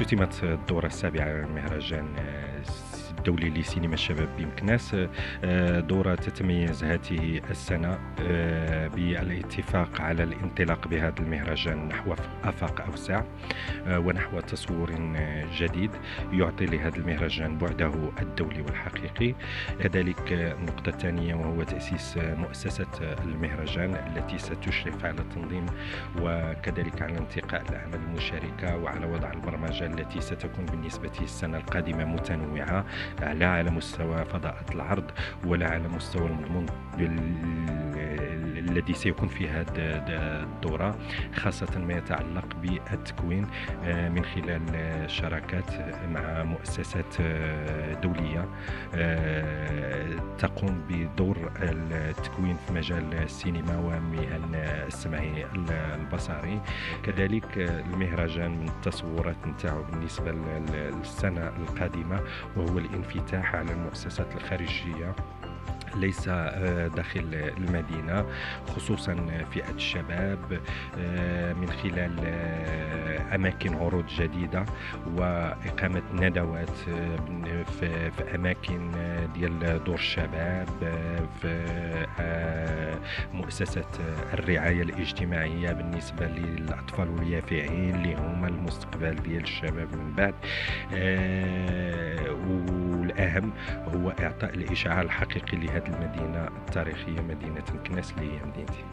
اختتمت الدورة السابعة للمهرجان الدولي لسينما الشباب بمكناس. دورة تتميز هذه السنة بالاتفاق على الانطلاق بهذا المهرجان نحو آفاق أوسع ونحو تصور جديد يعطي لهذا المهرجان بعده الدولي والحقيقي. كذلك النقطة الثانية وهو تأسيس مؤسسة المهرجان التي ستشرف على التنظيم وكذلك على انتقاء الأعمال المشاركة وعلى وضع البرمجة التي ستكون بالنسبة السنة القادمة متنوعة لا على مستوى فضاءات العرض ولا على مستوى المضمون الذي سيكون في هذه الدورة، خاصة ما يتعلق بالتكوين من خلال شراكات مع مؤسسات دولية تقوم بدور التكوين في مجال السينما ومهن السمع البصري. كذلك المهرجان من التصورات نتاعو بالنسبة للسنة القادمة وهو الانفتاح على المؤسسات الخارجية ليس داخل المدينة، خصوصا فئة الشباب من خلال أماكن عروض جديدة وإقامة ندوات في أماكن ديال دور الشباب في مؤسسة الرعاية الاجتماعية بالنسبة للأطفال واليافعين اللي هما المستقبل ديال الشباب من بعد. والأهم هو إعطاء الإشعاع الحقيقي لهذه المدينة التاريخية، مدينة مكناس اللي هي مدينتي.